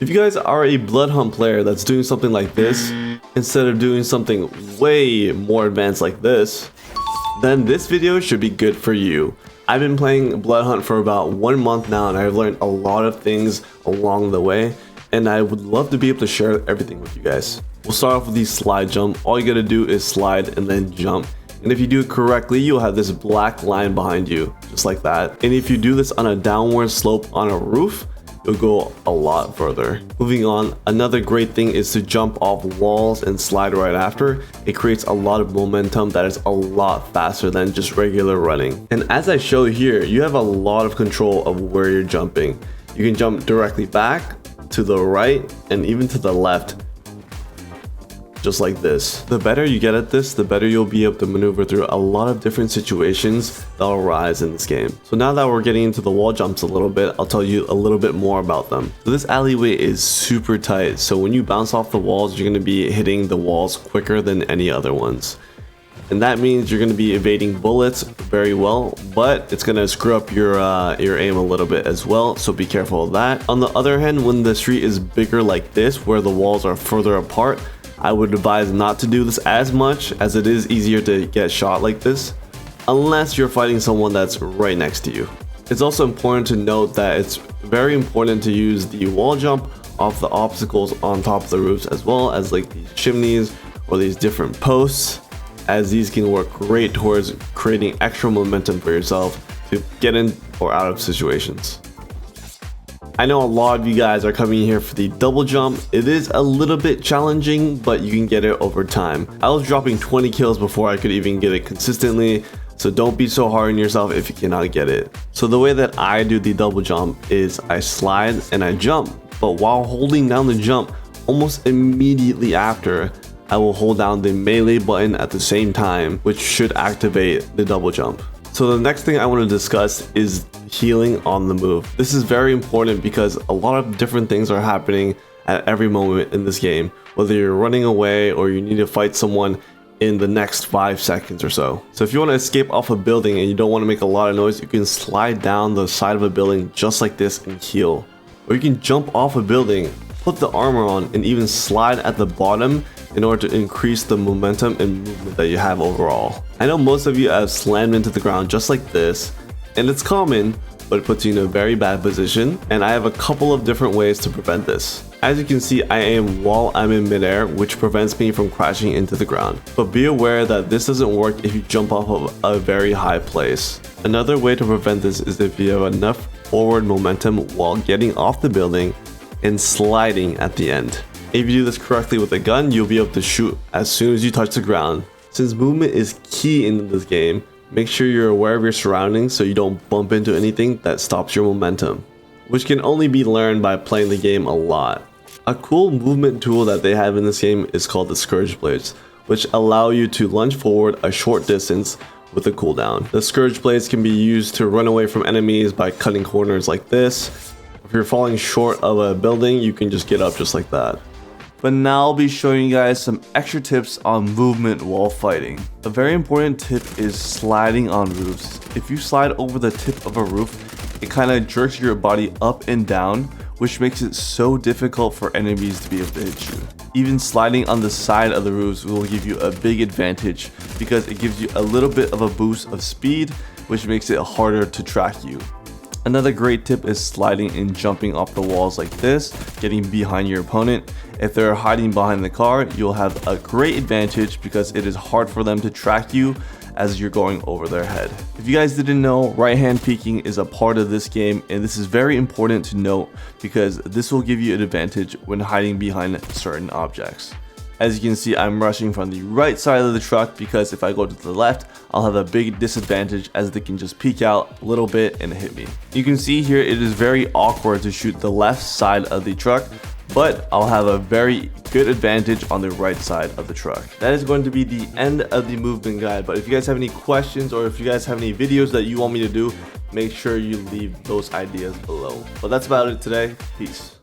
If you guys are a Bloodhunt player that's doing something like this, instead of doing something way more advanced like this, then this video should be good for you. I've been playing Bloodhunt for about 1 month now, and I've learned a lot of things along the way, and I would love to be able to share everything with you guys. We'll start off with the slide jump. All you gotta do is slide and then jump. And if you do it correctly, you'll have this black line behind you, just like that. And if you do this on a downward slope on a roof, you'll go a lot further. Moving on, another great thing is to jump off walls and slide right after. It creates a lot of momentum that is a lot faster than just regular running. And as I show here, you have a lot of control of where you're jumping. You can jump directly back, to the right, and even to the left, just like this. The better you get at this, the better you'll be able to maneuver through a lot of different situations that'll arise in this game. So now that we're getting into the wall jumps a little bit, I'll tell you a little bit more about them. So this alleyway is super tight, so when you bounce off the walls, you're going to be hitting the walls quicker than any other ones. And that means you're going to be evading bullets very well, but it's going to screw up your aim a little bit as well, so be careful of that. On the other hand, when the street is bigger like this, where the walls are further apart, I would advise not to do this as much, as it is easier to get shot like this, unless you're fighting someone that's right next to you. It's also important to note that it's very important to use the wall jump off the obstacles on top of the roofs, as well as like these chimneys or these different posts, as these can work great towards creating extra momentum for yourself to get in or out of situations. I know a lot of you guys are coming here for the double jump. It is a little bit challenging, but you can get it over time. I was dropping 20 kills before I could even get it consistently, so don't be so hard on yourself if you cannot get it. So the way that I do the double jump is I slide and I jump, but while holding down the jump, almost immediately after, I will hold down the melee button at the same time, which should activate the double jump. So the next thing I want to discuss is healing on the move. This is very important because a lot of different things are happening at every moment in this game, whether you're running away or you need to fight someone in the next 5 seconds or so. So if you want to escape off a building and you don't want to make a lot of noise, you can slide down the side of a building just like this and heal. Or you can jump off a building, put the armor on, and even slide at the bottom in order to increase the momentum and movement that you have overall. I know most of you have slammed into the ground just like this, and it's common, but it puts you in a very bad position, and I have a couple of different ways to prevent this. As you can see, I aim while I'm in midair, which prevents me from crashing into the ground. But be aware that this doesn't work if you jump off of a very high place. Another way to prevent this is if you have enough forward momentum while getting off the building and sliding at the end. If you do this correctly with a gun, you'll be able to shoot as soon as you touch the ground. Since movement is key in this game, make sure you're aware of your surroundings so you don't bump into anything that stops your momentum, which can only be learned by playing the game a lot. A cool movement tool that they have in this game is called the Scourge Blades, which allow you to lunge forward a short distance with a cooldown. The Scourge Blades can be used to run away from enemies by cutting corners like this. If you're falling short of a building, you can just get up just like that. But now I'll be showing you guys some extra tips on movement while fighting. A very important tip is sliding on roofs. If you slide over the tip of a roof, it kind of jerks your body up and down, which makes it so difficult for enemies to be able to hit you. Even sliding on the side of the roofs will give you a big advantage because it gives you a little bit of a boost of speed, which makes it harder to track you. Another great tip is sliding and jumping off the walls like this, getting behind your opponent. If they're hiding behind the car, you'll have a great advantage because it is hard for them to track you as you're going over their head. If you guys didn't know, right hand peeking is a part of this game, and this is very important to note because this will give you an advantage when hiding behind certain objects. As you can see, I'm rushing from the right side of the truck because if I go to the left, I'll have a big disadvantage as they can just peek out a little bit and hit me. You can see here it is very awkward to shoot the left side of the truck, but I'll have a very good advantage on the right side of the truck. That is going to be the end of the movement guide, but if you guys have any questions or if you guys have any videos that you want me to do, make sure you leave those ideas below. But that's about it today. Peace.